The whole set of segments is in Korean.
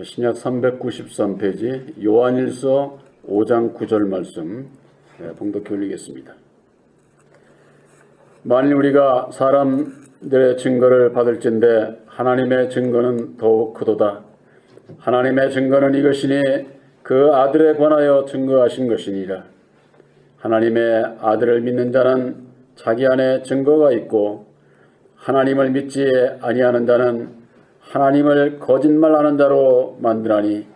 신약 393페이지 요한일서 5장 9절 말씀 봉독해 올리겠습니다. 만일 우리가 사람들의 증거를 받을진대 하나님의 증거는 더욱 크도다. 하나님의 증거는 이것이니 그 아들에 관하여 증거하신 것이니라. 하나님의 아들을 믿는 자는 자기 안에 증거가 있고 하나님을 믿지 아니하는 자는 하나님을 거짓말하는 자로 만드나니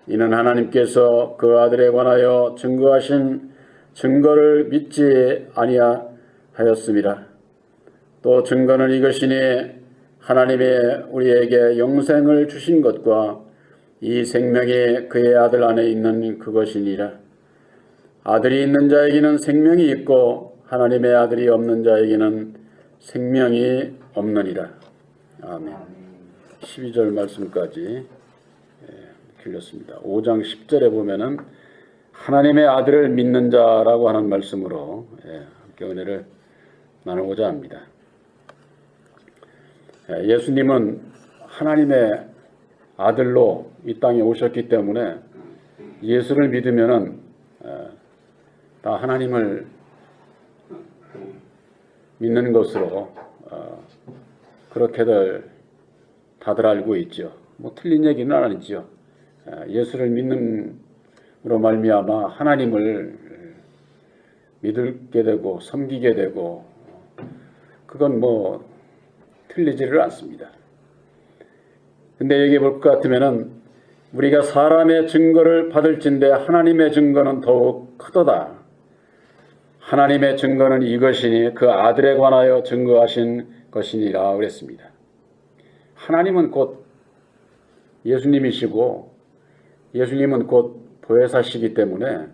이는 하나님께서 그 아들에 관하여 증거하신 증거를 믿지 아니하였음이라. 또 증거는 이것이니 하나님이 우리에게 영생을 주신 것과 이 생명이 그의 아들 안에 있는 그것이니라. 아들이 있는 자에게는 생명이 있고 하나님의 아들이 없는 자에게는 생명이 없느니라. 아멘. 12절 말씀까지 길렸습니다. 5장 10절에 보면은 하나님의 아들을 믿는 자라고 하는 말씀으로 함께 은혜를 나누고자 합니다. 예수님은 하나님의 아들로 이 땅에 오셨기 때문에 예수를 믿으면은 다 하나님을 믿는 것으로 그렇게들 다들 알고 있죠. 뭐 틀린 얘기는 아니죠. 예수를 믿는으로 말미암아 하나님을 믿게 되고 섬기게 되고 그건 뭐 틀리지를 않습니다. 근데 얘기해 볼 것 같으면은 우리가 사람의 증거를 받을진대 하나님의 증거는 더욱 크도다. 하나님의 증거는 이것이니 그 아들에 관하여 증거하신 것이니라 그랬습니다. 하나님은 곧 예수님이시고 예수님은 곧 보혜사시기 때문에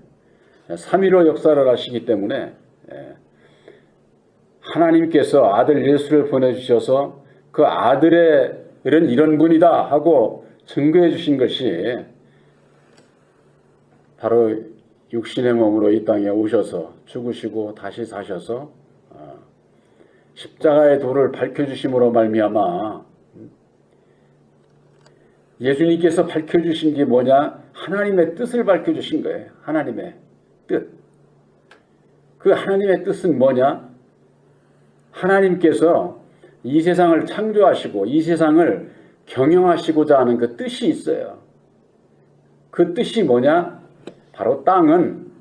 3.15 역사를 하시기 때문에 하나님께서 아들 예수를 보내주셔서 그 아들의 이런 분이다 하고 증거해 주신 것이 바로 육신의 몸으로 이 땅에 오셔서 죽으시고 다시 사셔서 십자가의 도를 밝혀주심으로 말미암아 예수님께서 밝혀주신 게 뭐냐? 하나님의 뜻을 밝혀주신 거예요. 하나님의 뜻. 그 하나님의 뜻은 뭐냐? 하나님께서 이 세상을 창조하시고 이 세상을 경영하시고자 하는 그 뜻이 있어요. 그 뜻이 뭐냐? 바로 땅은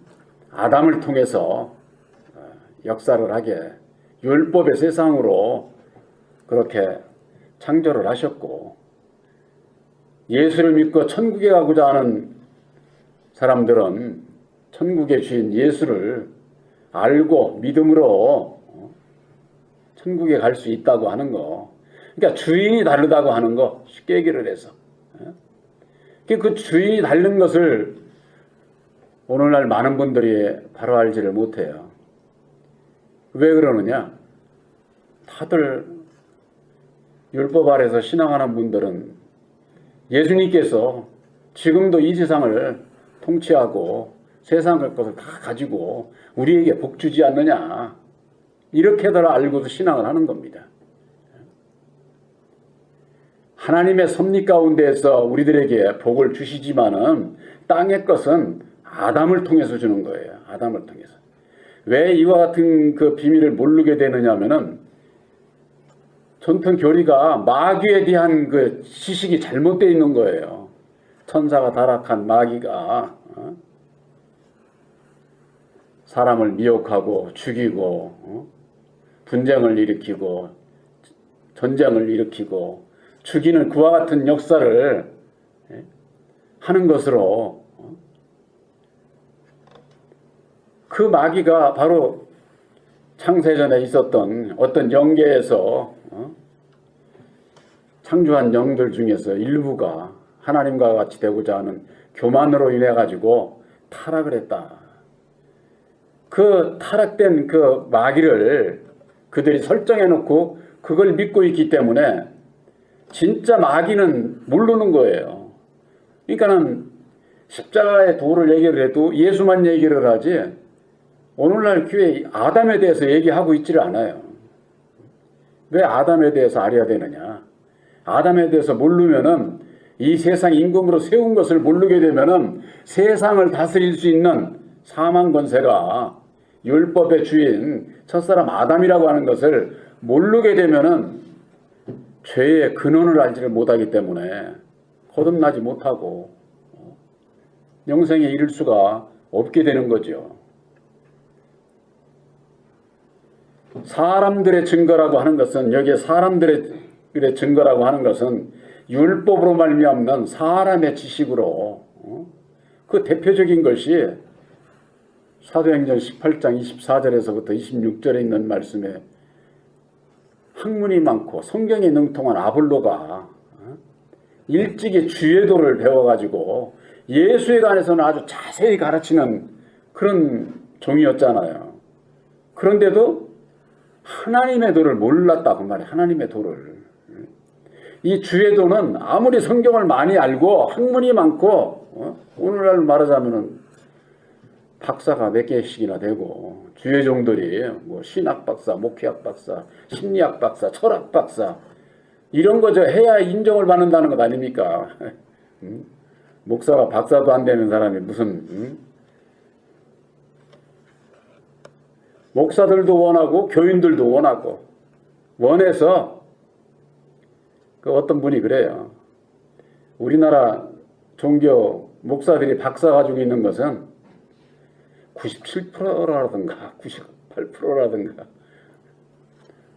아담을 통해서 역사를 하게 율법의 세상으로 그렇게 창조를 하셨고 예수를 믿고 천국에 가고자 하는 사람들은 천국의 주인 예수를 알고 믿음으로 천국에 갈 수 있다고 하는 거. 그러니까 주인이 다르다고 하는 거. 쉽게 얘기를 해서. 그 주인이 다른 것을 오늘날 많은 분들이 바로 알지를 못해요. 왜 그러느냐? 다들 율법 아래서 신앙하는 분들은 예수님께서 지금도 이 세상을 통치하고 세상의 것을 다 가지고 우리에게 복 주지 않느냐. 이렇게들 알고도 신앙을 하는 겁니다. 하나님의 섭리 가운데에서 우리들에게 복을 주시지만은 땅의 것은 아담을 통해서 주는 거예요. 아담을 통해서. 왜 이와 같은 그 비밀을 모르게 되느냐 하면은 전통 교리가 마귀에 대한 그 지식이 잘못되어 있는 거예요. 천사가 타락한 마귀가 사람을 미혹하고 죽이고 분쟁을 일으키고 전쟁을 일으키고 죽이는 그와 같은 역사를 하는 것으로 그 마귀가 바로 창세전에 있었던 어떤 영계에서 창조한 영들 중에서 일부가 하나님과 같이 되고자 하는 교만으로 인해 가지고 타락을 했다. 그 타락된 그 마귀를 그들이 설정해 놓고 그걸 믿고 있기 때문에 진짜 마귀는 모르는 거예요. 그러니까는 십자가의 도를 얘기를 해도 예수만 얘기를 하지 오늘날 교회에 아담에 대해서 얘기하고 있지를 않아요. 왜 아담에 대해서 알아야 되느냐? 아담에 대해서 모르면은 이 세상 임금으로 세운 것을 모르게 되면은 세상을 다스릴 수 있는 사망 권세가 율법의 주인 첫사람 아담이라고 하는 것을 모르게 되면은 죄의 근원을 알지를 못하기 때문에 거듭나지 못하고 영생에 이를 수가 없게 되는 거죠. 사람들의 증거라고 하는 것은, 여기에 사람들의 증거라고 하는 것은 율법으로 말미암는 사람의 지식으로, 그 대표적인 것이 사도행전 18장 24절에서부터 26절에 있는 말씀에 학문이 많고 성경에 능통한 아볼로가 일찍이 주의 도를 배워가지고 예수에 관해서는 아주 자세히 가르치는 그런 종이었잖아요. 그런데도 하나님의 도를 몰랐다 그 말이에요. 하나님의 도를. 이 주의 도는 아무리 성경을 많이 알고 학문이 많고 오늘날 말하자면은 박사가 몇 개씩이나 되고 주의 종들이 뭐 신학 박사, 목회학 박사, 심리학 박사, 철학 박사 이런 거 저 해야 인정을 받는다는 것 아닙니까? 목사가 박사도 안 되는 사람이 무슨 목사들도 원하고 교인들도 원해서 그 어떤 분이 그래요. 우리나라 종교 목사들이 박사 가지고 있는 것은 97%라든가 98%라든가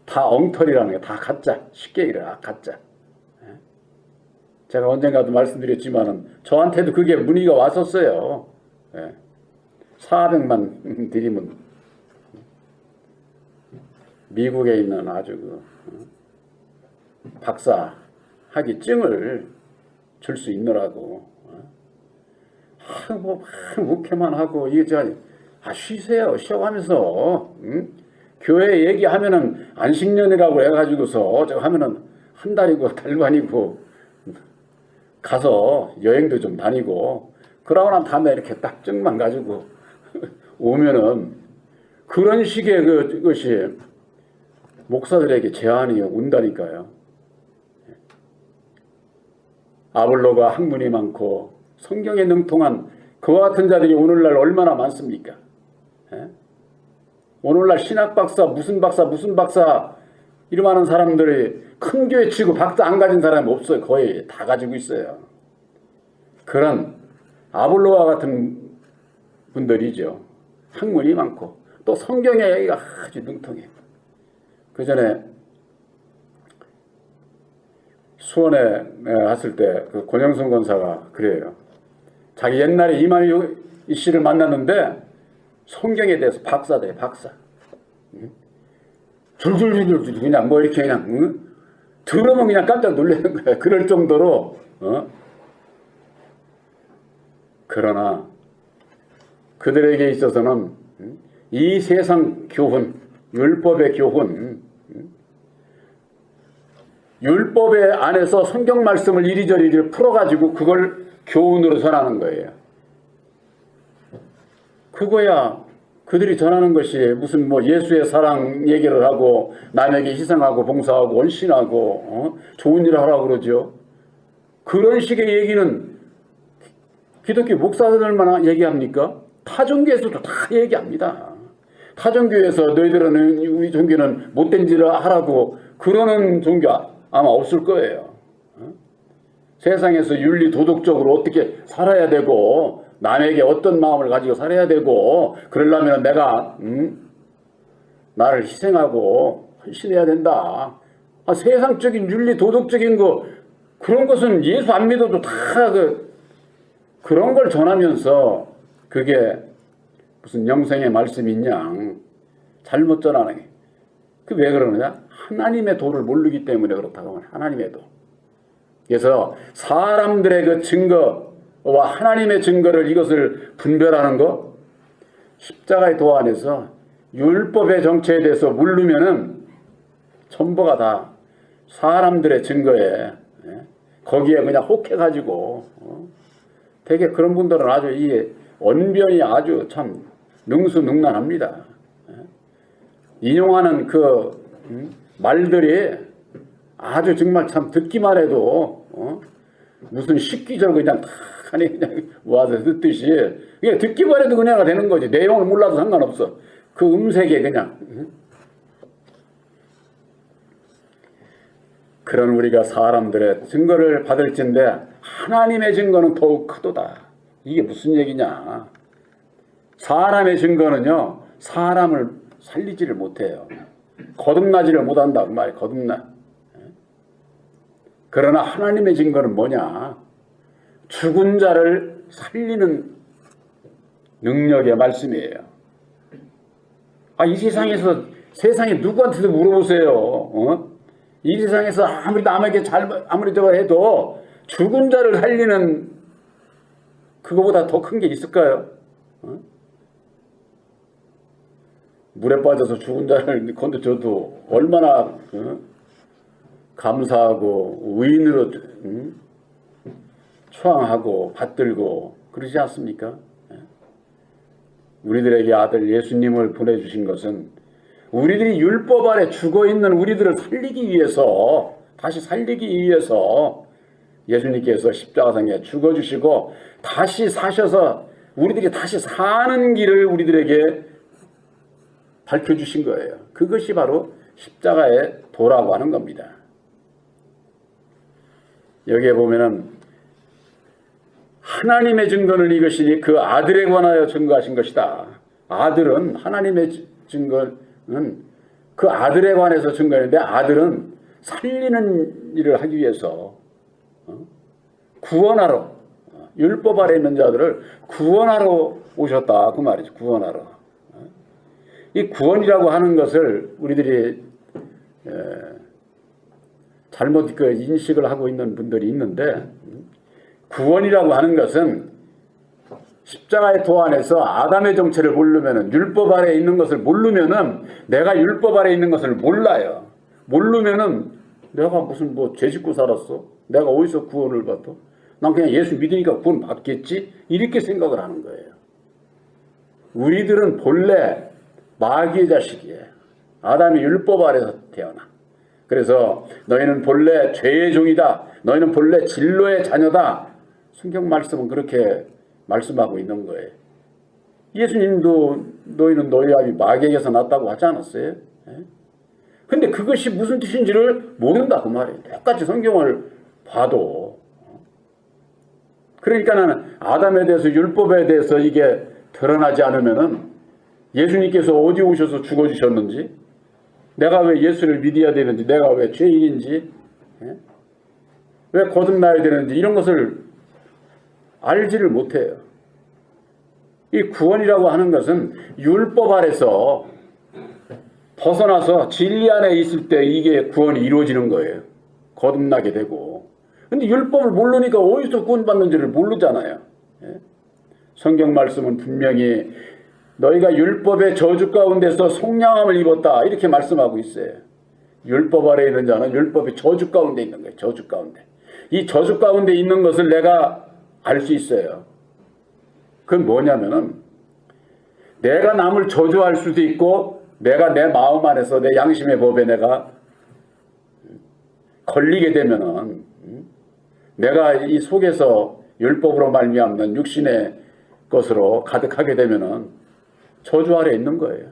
다 엉터리라는 거예요. 다 가짜. 쉽게 이래라. 가짜. 제가 언젠가도 말씀드렸지만은 저한테도 그게 문의가 왔었어요. 400만 드리면 미국에 있는 아주 박사 학위증을 줄 수 있느라고. 뭐 묵회만 하고 이게 쉬세요. 쉬어가면서 교회 얘기하면은 안식년이라고 해가지고서 저 하면은 한 달이고 달반이고 가서 여행도 좀 다니고 그러고 난 다음에 이렇게 딱 증만 가지고 오면은 그런 식의 그것이 목사들에게 제한이 온다니까요. 아볼로가 학문이 많고 성경에 능통한 그와 같은 자들이 오늘날 얼마나 많습니까? 오늘날 신학 박사 무슨 박사 이러면 사람들이 큰 교회 치고 박사 안 가진 사람이 없어요. 거의 다 가지고 있어요. 그런 아볼로와 같은 분들이죠. 학문이 많고 또 성경에 아주 능통해요. 그 전에 수원에 갔을 때 그 권영순 권사가 그래요. 자기 옛날에 이만희 씨를 만났는데 성경에 대해서 박사대 박사. 줄줄줄줄 그냥 뭐 이렇게 그냥 들으면 그냥 깜짝 놀라는 거야. 그럴 정도로 그러나 그들에게 있어서는 이 세상 교훈, 율법의 교훈, 율법의 안에서 성경 말씀을 이리저리 풀어가지고 그걸 교훈으로 전하는 거예요. 그거야 그들이 전하는 것이 무슨 뭐 예수의 사랑 얘기를 하고 남에게 희생하고 봉사하고 헌신하고 좋은 일을 하라고 그러죠. 그런 식의 얘기는 기독교 목사들만 얘기합니까? 타종교에서도 다 얘기합니다. 타종교에서 너희들은 우리 종교는 못된 일을 하라고 그러는 종교 아마 없을 거예요. 세상에서 윤리 도덕적으로 어떻게 살아야 되고 남에게 어떤 마음을 가지고 살아야 되고 그러려면 내가 나를 희생하고 헌신해야 된다. 세상적인 윤리 도덕적인 거 그런 것은 예수 안 믿어도 다 그런 걸 전하면서 그게 무슨 영생의 말씀이 있냐 잘못 전하는 게 그 왜 그러느냐? 하나님의 도를 모르기 때문에 그렇다고 하면 하나님의 도. 그래서 사람들의 그 증거와 하나님의 증거를 이것을 분별하는 것 십자가의 도 안에서 율법의 정체에 대해서 모르면은 전부가 다 사람들의 증거에 거기에 그냥 혹해가지고 되게 그런 분들은 아주 이 언변이 아주 참 능수능란합니다. 인용하는 그 말들이 아주 정말 참 듣기만 해도 무슨 식기적으로 그냥 탁 하니 그냥 와서 듣듯이 그냥 듣기만 해도 그냥 되는 거지. 내용을 몰라도 상관없어. 그 음색에 그냥. 그런 우리가 사람들의 증거를 받을진데 하나님의 증거는 더욱 크도다. 이게 무슨 얘기냐. 사람의 증거는요, 사람을 살리지를 못해요. 거듭나지를 못한다고 말이에요. 거듭나. 그러나 하나님의 증거는 뭐냐. 죽은 자를 살리는 능력의 말씀이에요. 이 세상에서 세상에 누구한테도 물어보세요. 이 세상에서 아무리 남에게 아무리 저거 해도 죽은 자를 살리는 그거보다 더 큰 게 있을까요? 물에 빠져서 죽은 자를 건드려도 얼마나 감사하고 의인으로 초항하고 받들고 그러지 않습니까? 우리들에게 아들 예수님을 보내주신 것은 우리들이 율법 아래 죽어있는 우리들을 살리기 위해서, 다시 살리기 위해서 예수님께서 십자가상에 죽어주시고 다시 사셔서 우리들이 다시 사는 길을 우리들에게 밝혀주신 거예요. 그것이 바로 십자가의 도라고 하는 겁니다. 여기에 보면은 하나님의 증거는 이것이니 그 아들에 관하여 증거하신 것이다. 아들은 하나님의 증거는 그 아들에 관해서 증거했는데 아들은 살리는 일을 하기 위해서 구원하러 율법 아래 있는 자들을 구원하러 오셨다. 그 말이죠. 구원하러. 이 구원이라고 하는 것을 우리들이 잘못 인식을 하고 있는 분들이 있는데 구원이라고 하는 것은 십자가의 도 안에서 아담의 정체를 모르면은 율법 아래에 있는 것을 모르면은 내가 율법 아래에 있는 것을 몰라요. 모르면은 내가 무슨 죄 짓고 살았어? 내가 어디서 구원을 받아? 난 그냥 예수 믿으니까 구원 받겠지? 이렇게 생각을 하는 거예요. 우리들은 본래 마귀의 자식이에요. 아담이 율법 아래서 태어나. 그래서 너희는 본래 죄의 종이다. 너희는 본래 진로의 자녀다. 성경 말씀은 그렇게 말씀하고 있는 거예요. 예수님도 너희는 너희 아비 마귀에게서 났다고 하지 않았어요? 근데 그것이 무슨 뜻인지를 모른다 그 말이에요. 똑같이 성경을 봐도. 그러니까 나는 아담에 대해서 율법에 대해서 이게 드러나지 않으면은 예수님께서 어디 오셔서 죽어주셨는지, 내가 왜 예수를 믿어야 되는지, 내가 왜 죄인인지, 왜 거듭나야 되는지 이런 것을 알지를 못해요. 이 구원이라고 하는 것은 율법 아래서 벗어나서 진리 안에 있을 때 이게 구원이 이루어지는 거예요. 거듭나게 되고. 근데 율법을 모르니까 어디서 구원받는지를 모르잖아요. 성경 말씀은 분명히 너희가 율법의 저주 가운데서 속량함을 입었다 이렇게 말씀하고 있어요. 율법 아래에 있는 자는 율법의 저주 가운데 있는 거예요. 저주 가운데. 이 저주 가운데 있는 것을 내가 알 수 있어요. 그건 뭐냐면은 내가 남을 저주할 수도 있고 내가 내 마음 안에서 내 양심의 법에 내가 걸리게 되면은 내가 이 속에서 율법으로 말미암는 육신의 것으로 가득하게 되면은 저주 아래 있는 거예요.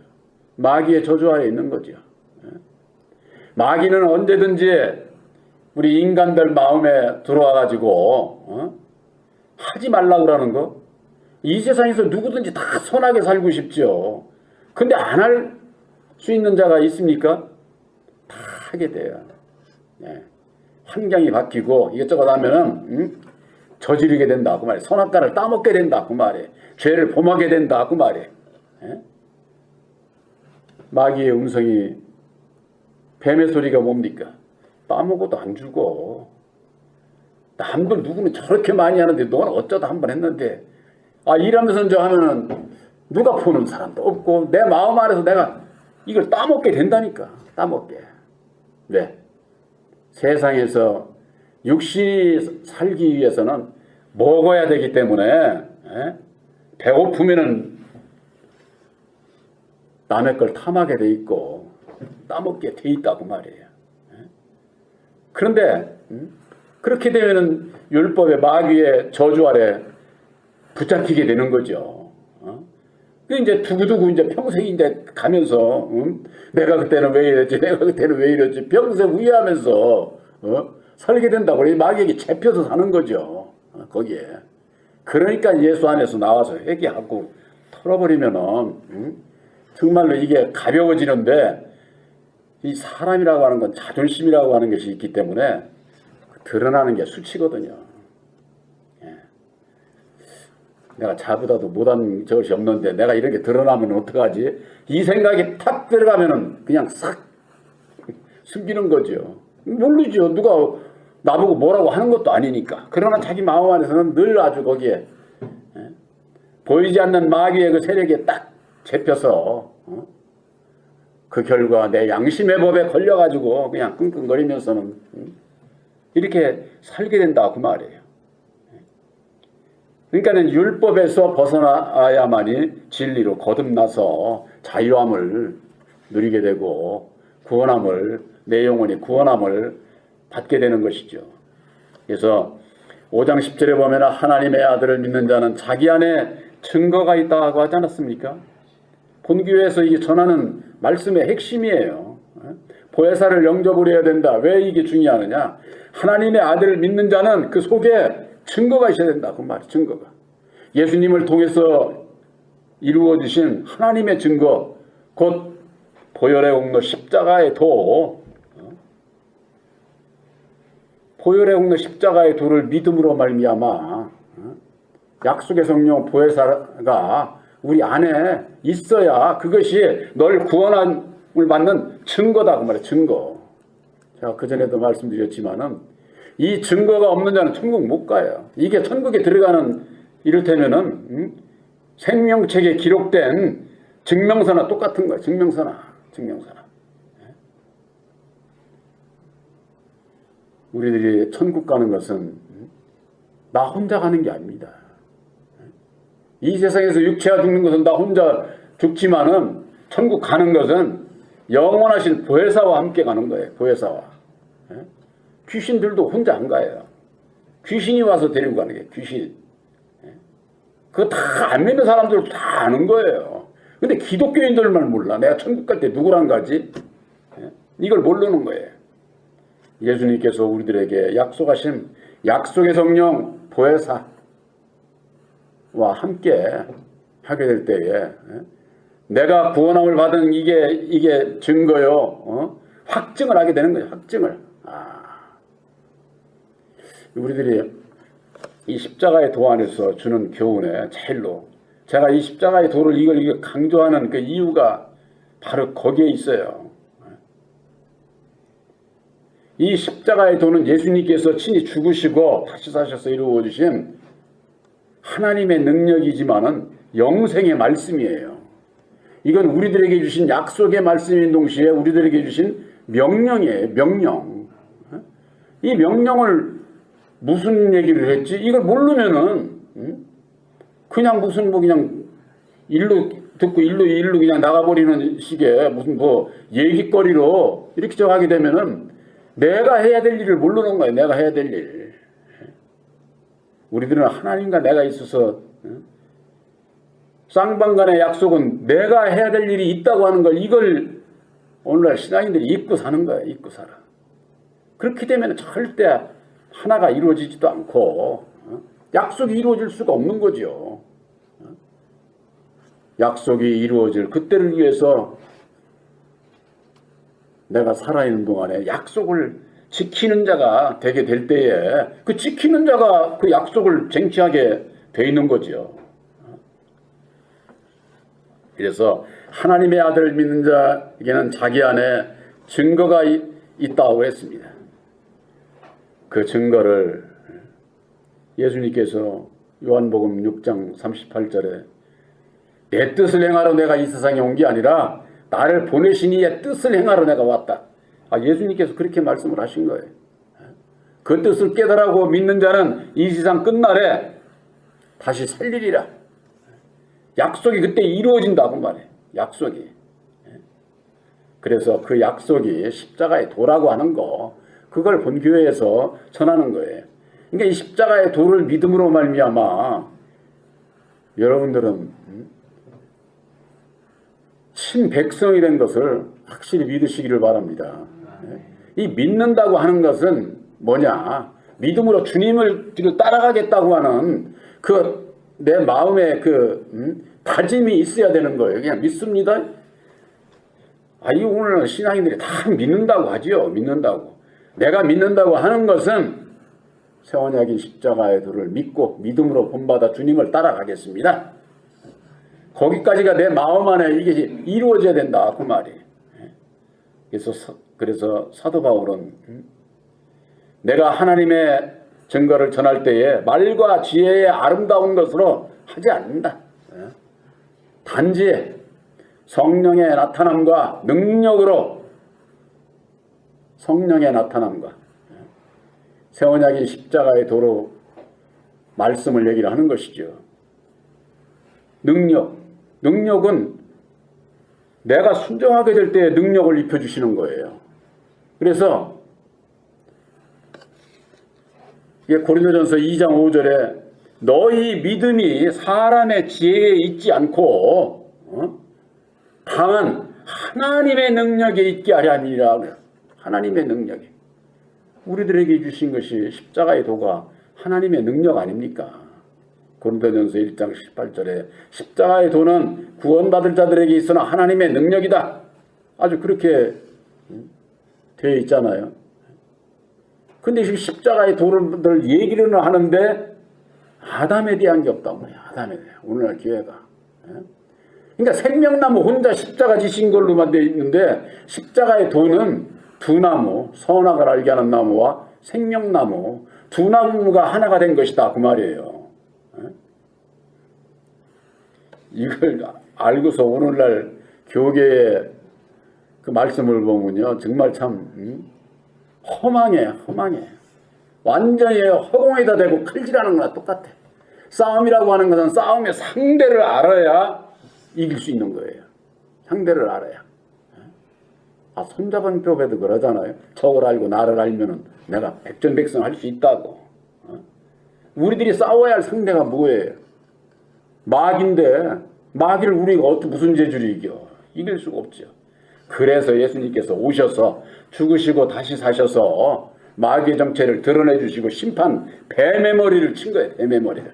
마귀의 저주 아래 있는 거죠. 마귀는 언제든지 우리 인간들 마음에 들어와 가지고 하지 말라고 그러는 거. 이 세상에서 누구든지 다 선하게 살고 싶죠. 근데 안 할 수 있는 자가 있습니까? 다 하게 돼요. 환경이 바뀌고 이것저것 하면은 저지르게 된다 그 말이에요. 선악과를 따먹게 된다 그 말이에요. 죄를 범하게 된다 그 말이에요. 마귀의 음성이, 뱀의 소리가 뭡니까? 따먹어도 안 죽어. 남들 누구는 저렇게 많이 하는데 너는 어쩌다 한 번 했는데 일하면서 저 하면은 누가 보는 사람도 없고 내 마음 안에서 내가 이걸 따먹게 된다니까. 따먹게. 왜? 세상에서 육신이 살기 위해서는 먹어야 되기 때문에 배고프면은 남의 걸 탐하게 돼 있고 따먹게 돼 있다고 말이에요. 그런데 그렇게 되면은 율법의 마귀의 저주 아래 붙잡히게 되는 거죠. 그 이제 두고두고 이제 평생 이제 가면서 내가 그때는 왜 이랬지, 내가 그때는 왜 이랬지, 평생 후회하면서 살게 된다고 마귀에게 잡혀서 사는 거죠. 거기에. 그러니까 예수 안에서 나와서 회개하고 털어버리면은 정말로 이게 가벼워지는데, 이 사람이라고 하는 건 자존심이라고 하는 것이 있기 때문에 드러나는 게 수치거든요. 예. 내가 자보다도 못한 것이 없는데 내가 이렇게 드러나면 어떡하지? 이 생각이 탁 들어가면은 그냥 싹 숨기는 거죠. 모르죠. 누가 나보고 뭐라고 하는 것도 아니니까. 그러나 자기 마음 안에서는 늘 아주 거기에 보이지 않는 마귀의 그 세력에 딱 잡혀서 그 결과 내 양심의 법에 걸려가지고 그냥 끙끙거리면서는 이렇게 살게 된다 그 말이에요. 그러니까는 율법에서 벗어나야만이 진리로 거듭나서 자유함을 누리게 되고 구원함을, 내 영혼이 구원함을 받게 되는 것이죠. 그래서 5장 10절에 보면 하나님의 아들을 믿는 자는 자기 안에 증거가 있다고 하지 않았습니까? 본교회에서 이게 전하는 말씀의 핵심이에요. 보혜사를 영접을 해야 된다. 왜 이게 중요하느냐? 하나님의 아들을 믿는 자는 그 속에 증거가 있어야 된다. 그 말이 증거가. 예수님을 통해서 이루어지신 하나님의 증거, 곧 보혈의 공로 십자가의 도, 보혈의 공로 십자가의 도를 믿음으로 말미암아 약속의 성령 보혜사가 우리 안에 있어야 그것이 널 구원함을 받는 증거다 그 말이에요. 증거. 제가 그전에도 말씀드렸지만은 이 증거가 없는 자는 천국 못 가요. 이게 천국에 들어가는 이를테면은 생명책에 기록된 증명서나 똑같은 거예요. 증명서나. 우리들이 천국 가는 것은 나 혼자 가는 게 아닙니다. 이 세상에서 육체가 죽는 것은 나 혼자 죽지만은 천국 가는 것은 영원하신 보혜사와 함께 가는 거예요. 보혜사와. 귀신들도 혼자 안 가요. 귀신이 와서 데리고 가는 게 귀신. 그거 다 안 믿는 사람들도 다 아는 거예요. 근데 기독교인들만 몰라. 내가 천국 갈 때 누구랑 가지? 이걸 모르는 거예요. 예수님께서 우리들에게 약속하신 약속의 성령 보혜사와 함께 하게 될 때에 내가 구원함을 받은 이게 증거요. 확증을 하게 되는 거예요. 확증을. 우리들이 이 십자가의 도 안에서 주는 교훈에 제일로 제가 이 십자가의 도를 이걸 강조하는 그 이유가 바로 거기에 있어요. 이 십자가의 도는 예수님께서 친히 죽으시고 다시 사셔서 이루어 주신 하나님의 능력이지만은 영생의 말씀이에요. 이건 우리들에게 주신 약속의 말씀인 동시에 우리들에게 주신 명령이에요. 명령. 이 명령을 무슨 얘기를 했지? 이걸 모르면은 그냥 무슨 그냥 일로 듣고 일로 그냥 나가버리는 식의 무슨 얘기거리로 이렇게 정하게 되면은 내가 해야 될 일을 모르는 거예요. 내가 해야 될 일. 우리들은 하나님과 내가 있어서 쌍방간의 약속은 내가 해야 될 일이 있다고 하는 걸 이걸 오늘날 신앙인들이 잊고 사는 거예요. 잊고 살아. 그렇게 되면 절대 하나가 이루어지지도 않고 약속이 이루어질 수가 없는 거죠. 약속이 이루어질 그때를 위해서 내가 살아있는 동안에 약속을 지키는 자가 되게 될 때에 그 지키는 자가 그 약속을 쟁취하게 돼 있는 거죠. 그래서 하나님의 아들을 믿는 자에게는 자기 안에 증거가 있다고 했습니다. 그 증거를 예수님께서 요한복음 6장 38절에 내 뜻을 행하러 내가 이 세상에 온 게 아니라 나를 보내신 이의 뜻을 행하러 내가 왔다. 예수님께서 그렇게 말씀을 하신 거예요. 그 뜻을 깨달아고 믿는 자는 이 세상 끝날에 다시 살리리라. 약속이 그때 이루어진다고 말이에요. 약속이. 그래서 그 약속이 십자가의 도라고 하는 거, 그걸 본교회에서 전하는 거예요. 그러니까 이 십자가의 도를 믿음으로 말미암아 여러분들은 친백성이 된 것을 확실히 믿으시기를 바랍니다. 이 믿는다고 하는 것은 뭐냐? 믿음으로 주님을 따라가겠다고 하는 그 내 마음의 그 다짐이 있어야 되는 거예요. 그냥 믿습니다. 이 오늘 신앙인들이 다 믿는다고 하지요. 믿는다고. 내가 믿는다고 하는 것은 새 언약인 십자가의 도를 믿고 믿음으로 본받아 주님을 따라가겠습니다. 거기까지가 내 마음 안에 이게 이루어져야 된다 그 말이. 그래서 사도 바울은 내가 하나님의 증거를 전할 때에 말과 지혜의 아름다운 것으로 하지 않는다. 단지 성령의 나타남과 능력으로 성령의 나타남과 새 언약인 십자가의 도로 말씀을 얘기를 하는 것이죠. 능력은 내가 순종하게 될 때 능력을 입혀주시는 거예요. 그래서 고린도전서 2장 5절에 너희 믿음이 사람의 지혜에 있지 않고 다만 하나님의 능력에 있게 하려 함이라. 하나님의 능력에. 우리들에게 주신 것이 십자가의 도가 하나님의 능력 아닙니까? 고린도전서 1장 18절에 십자가의 도는 구원받을 자들에게 있으나 하나님의 능력이다. 아주 그렇게 되어 있잖아요. 근데 십자가의 도를 얘기를 하는데 아담에 대한 게 없다고 해요. 아담에 대한. 오늘날 기회가. 그러니까 생명나무 혼자 십자가 지신 걸로만 되어 있는데 십자가의 도는 두 나무, 선악을 알게 하는 나무와 생명나무 두 나무가 하나가 된 것이다 그 말이에요. 이걸 알고서 오늘날 교계의 그 말씀을 보면요 정말 참 허망해. 완전히 허공에다 대고 칼질하는 거나 똑같아. 싸움이라고 하는 것은 싸움의 상대를 알아야 이길 수 있는 거예요. 상대를 알아야. 손자병법에도 그러잖아요. 적을 알고 나를 알면은 내가 백전백승 할 수 있다고. 우리들이 싸워야 할 상대가 뭐예요? 마귀인데 마귀를 우리가 어떻게 무슨 재주로 이겨? 이길 수가 없죠. 그래서 예수님께서 오셔서 죽으시고 다시 사셔서 마귀의 정체를 드러내 주시고 심판 뱀의 머리를 친 거예요. 뱀의 머리를.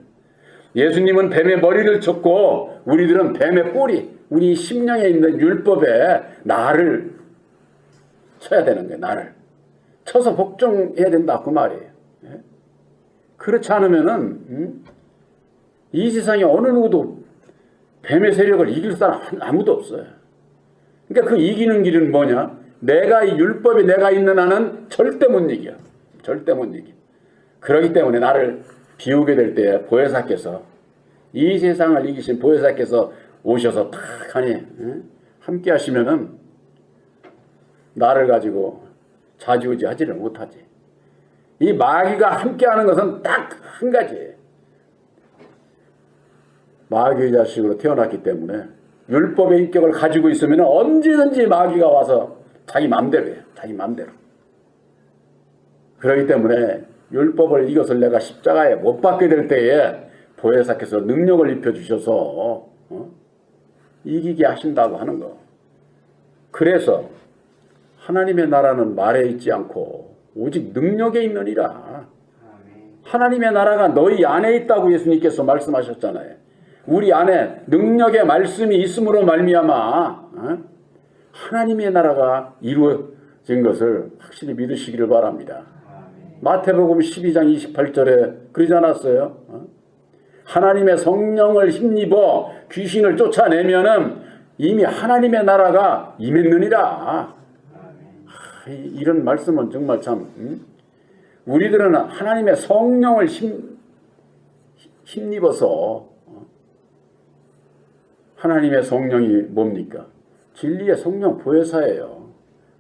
예수님은 뱀의 머리를 쳤고 우리들은 뱀의 꼬리, 우리 심령에 있는 율법에 나를 쳐야 되는 거예요. 나를 쳐서 복종해야 된다 그 말이에요. 그렇지 않으면은 이 세상에 어느 누구도 뱀의 세력을 이길 사람 아무도 없어요. 그러니까 그 이기는 길은 뭐냐? 내가 이 율법에 내가 있는 한은 절대 못 이겨. 절대 못 이겨. 그렇기 때문에 나를 비우게 될 때 보혜사께서 이 세상을 이기신 보혜사께서 오셔서 탁 하니 함께 하시면은 나를 가지고 좌지우지 하지를 못하지. 이 마귀가 함께 하는 것은 딱 한 가지예요. 마귀의 자식으로 태어났기 때문에 율법의 인격을 가지고 있으면 언제든지 마귀가 와서 자기 맘대로 해요. 자기 맘대로. 그렇기 때문에 율법을 이것을 내가 십자가에 못 박게 될 때에 보혜사께서 능력을 입혀주셔서 이기게 하신다고 하는 거. 그래서 하나님의 나라는 말에 있지 않고 오직 능력에 있느니라. 하나님의 나라가 너희 안에 있다고 예수님께서 말씀하셨잖아요. 우리 안에 능력의 말씀이 있음으로 말미암아 하나님의 나라가 이루어진 것을 확실히 믿으시기를 바랍니다. 마태복음 12장 28절에 그러지 않았어요? 하나님의 성령을 힘입어 귀신을 쫓아내면은 이미 하나님의 나라가 임했느니라. 이런 말씀은 정말 참 우리들은 하나님의 성령을 힘입어서 하나님의 성령이 뭡니까? 진리의 성령 보혜사예요.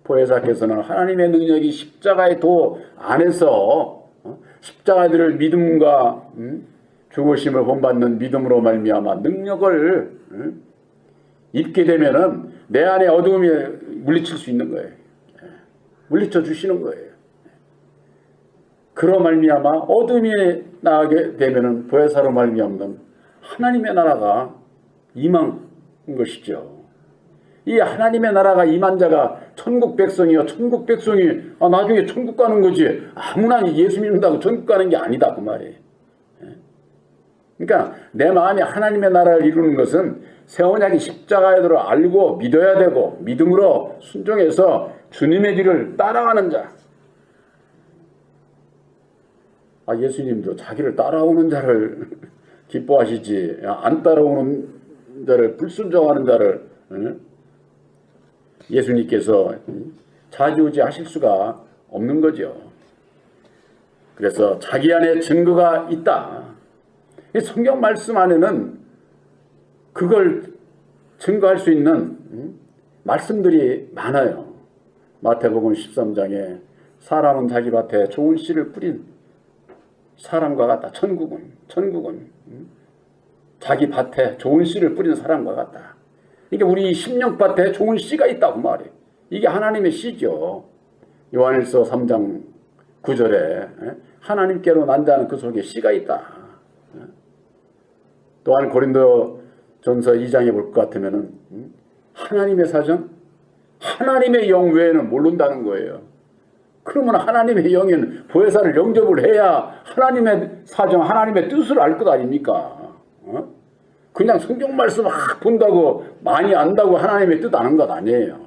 보혜사께서는 하나님의 능력이 십자가의 도 안에서 십자가들을 믿음과 죽으심을 본받는 믿음으로 말미암아 능력을 입게 되면은 내 안에 어두움이 물리칠 수 있는 거예요. 물리쳐 주시는 거예요. 그로 말미암아 어둠이 나게 되면은 보혜사로 말미암는 하나님의 나라가 임한 것이죠. 이 하나님의 나라가 임한 자가 천국 백성이요. 천국 백성이 나중에 천국 가는 거지. 아무나 예수 믿는다고 천국 가는 게 아니다 그 말이에요. 그러니까 내 마음이 하나님의 나라를 이루는 것은 새 언약이 십자가에 들어 알고 믿어야 되고 믿음으로 순종해서 주님의 길을 따라가는 자. 예수님도 자기를 따라오는 자를 기뻐하시지 안 따라오는 자를 불순종하는 자를 예수님께서 좌지우지하실 수가 없는 거죠. 그래서 자기 안에 증거가 있다. 성경 말씀 안에는 그걸 증거할 수 있는 말씀들이 많아요. 마태복음 13장에 사람은 자기 밭에 좋은 씨를 뿌린 사람과 같다. 천국은 자기 밭에 좋은 씨를 뿌린 사람과 같다. 이게 우리 심령밭에 좋은 씨가 있다고 말이에요. 이게 하나님의 씨죠. 요한일서 3장 9절에 하나님께로 난 자는 그 속에 씨가 있다. 또한 고린도전서 2장에 볼 것 같으면은 하나님의 사정, 하나님의 영 외에는 모른다는 거예요. 그러면 하나님의 영에는 보혜사를 영접을 해야 하나님의 사정, 하나님의 뜻을 알 것 아닙니까? 그냥 성경 말씀 막 본다고 많이 안다고 하나님의 뜻 아는 것 아니에요.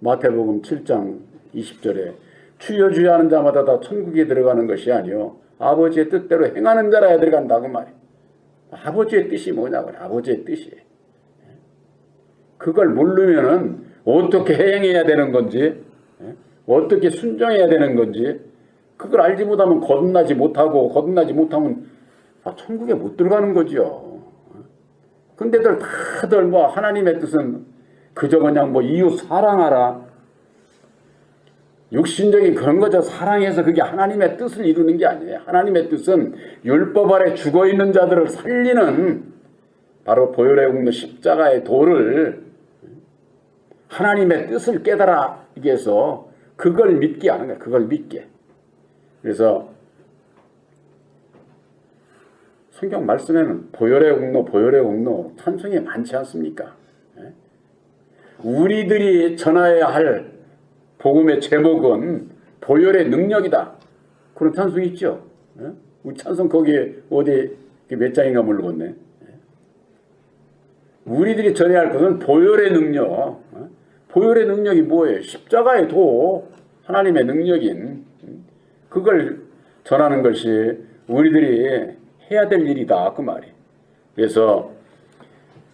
마태복음 7장 20절에 주여 주여 하는 자마다 다 천국에 들어가는 것이 아니요 아버지의 뜻대로 행하는 자라야 들어간다고 말이에요. 아버지의 뜻이 뭐냐고. 아버지의 뜻이. 그걸 모르면은 어떻게 행해야 되는 건지, 어떻게 순종해야 되는 건지, 그걸 알지 못하면 거듭나지 못하면 천국에 못 들어가는 거죠. 근데들 다들 하나님의 뜻은 그저 그냥 이웃 사랑하라. 육신적인 그런 거죠. 사랑해서 그게 하나님의 뜻을 이루는 게 아니에요. 하나님의 뜻은 율법 아래 죽어있는 자들을 살리는 바로 보혈에 굽는 십자가의 도를 하나님의 뜻을 깨달아기 위해서 그걸 믿게 하는 거예요. 그걸 믿게. 그래서 성경 말씀에는 보혈의 공로 찬송이 많지 않습니까? 우리들이 전해야 할 복음의 제목은 보혈의 능력이다. 그런 찬송이 있죠. 우리 찬송 거기 어디 몇 장인가 모르겠네. 우리들이 전해야 할 것은 보혈의 능력. 보혈의 능력이 뭐예요? 십자가의 도, 하나님의 능력인 그걸 전하는 것이 우리들이 해야 될 일이다. 그 말이. 그래서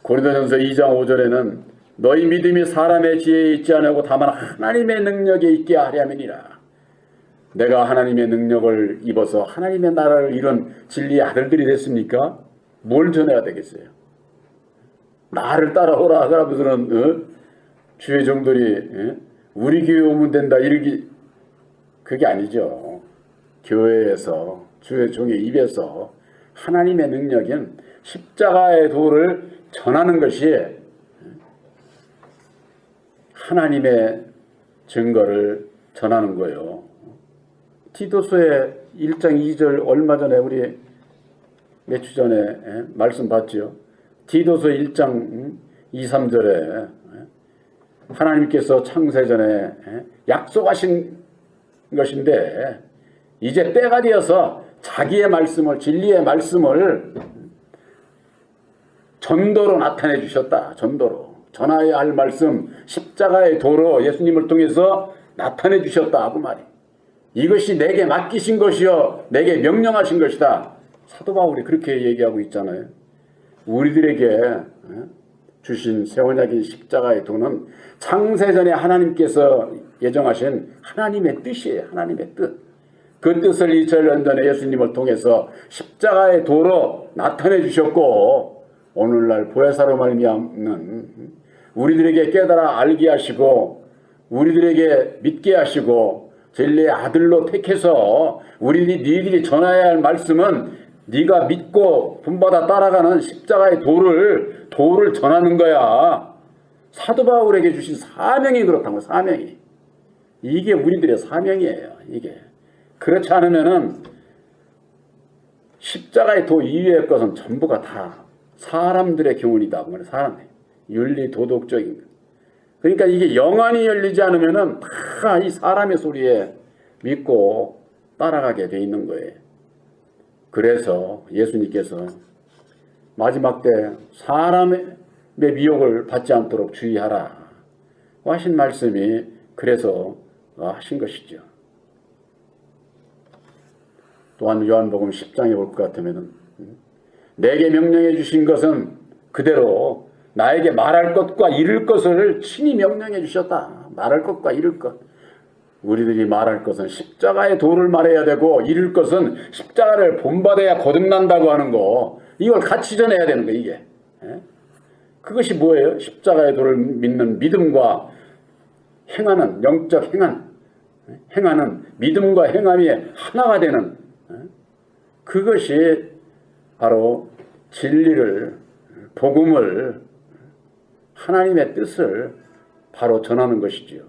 고린도전서 2장 5절에는 너희 믿음이 사람의 지혜에 있지 않고 다만 하나님의 능력에 있게 하려면이라. 내가 하나님의 능력을 입어서 하나님의 나라를 이룬 진리의 아들들이 됐습니까? 뭘 전해야 되겠어요? 나를 따라오라 그러면서는 주의 종들이 우리 교회 오면 된다 이러기 그게 아니죠. 교회에서 주의 종의 입에서 하나님의 능력인 십자가의 도를 전하는 것이 하나님의 증거를 전하는 거예요. 디도서의 1장 2절 얼마 전에 우리 몇 주 전에 말씀 봤죠. 디도서 1장 2, 3절에 하나님께서 창세전에 약속하신 것인데 이제 때가 되어서 자기의 말씀을 진리의 말씀을 전도로 나타내 주셨다. 전도로. 전하여야 할 말씀 십자가의 도로 예수님을 통해서 나타내 주셨다 그 말이. 이것이 내게 맡기신 것이요 내게 명령하신 것이다. 사도 바울이 그렇게 얘기하고 있잖아요. 우리들에게 주신 새 언약인 십자가의 도는 창세전에 하나님께서 예정하신 하나님의 뜻이에요. 하나님의 뜻. 그 뜻을 2000년 전에 예수님을 통해서 십자가의 도로 나타내 주셨고 오늘날 보혜사로 말미암는 우리들에게 깨달아 알게 하시고 우리들에게 믿게 하시고 진리의 아들로 택해서 니들이 전해야 할 말씀은 네가 믿고 본받아 따라가는 십자가의 도를 전하는 거야. 사도 바울에게 주신 사명이 그렇다고. 사명이. 이게 우리들의 사명이에요. 이게 그렇지 않으면은 십자가의 도 이외의 것은 전부가 다 사람들의 교훈이다. 사람 윤리 도덕적인 것. 그러니까 이게 영안이 열리지 않으면은 다 이 사람의 소리에 믿고 따라가게 돼 있는 거예요. 그래서 예수님께서 마지막 때 사람의 미혹을 받지 않도록 주의하라 하신 말씀이 그래서 하신 것이죠. 또한 요한복음 10장에 볼 것 같으면 내게 명령해 주신 것은 그대로 나에게 말할 것과 이룰 것을 친히 명령해 주셨다. 말할 것과 이룰 것. 우리들이 말할 것은 십자가의 도를 말해야 되고 이룰 것은 십자가를 본받아야 거듭난다고 하는 거. 이걸 같이 전해야 되는 거 이게. 그것이 뭐예요? 십자가의 도를 믿는 믿음과 행하는 영적 행하는 믿음과 행함이 하나가 되는 그것이 바로 진리를 복음을 하나님의 뜻을 바로 전하는 것이지요.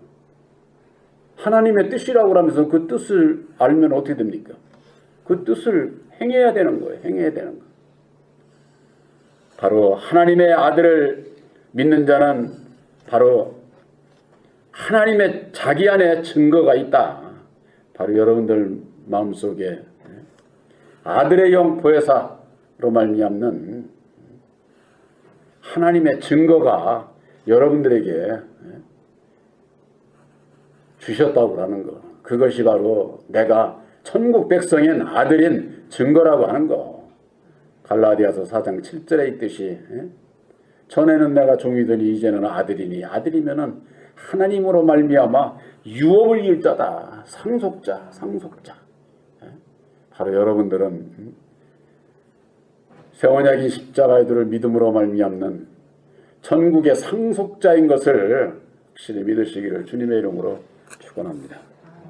하나님의 뜻이라고 하면서 그 뜻을 알면 어떻게 됩니까? 그 뜻을 행해야 되는 거예요. 행해야 되는 거. 바로 하나님의 아들을 믿는 자는 바로 하나님의 자기 안에 증거가 있다. 바로 여러분들 마음속에 아들의 영 보혜사로 말미암는 하나님의 증거가 여러분들에게 주셨다고 하는 거. 그것이 바로 내가 천국 백성인 아들인 증거라고 하는 거. 갈라디아서 4장 7절에 있듯이 전에는 내가 종이더니 이제는 아들이니 아들이면은 하나님으로 말미암아 유업을 이을 자다. 상속자. 바로 여러분들은 새 언약인 십자가의 도를 믿음으로 말미암는 천국의 상속자인 것을 확실히 믿으시기를 주님의 이름으로 축원합니다.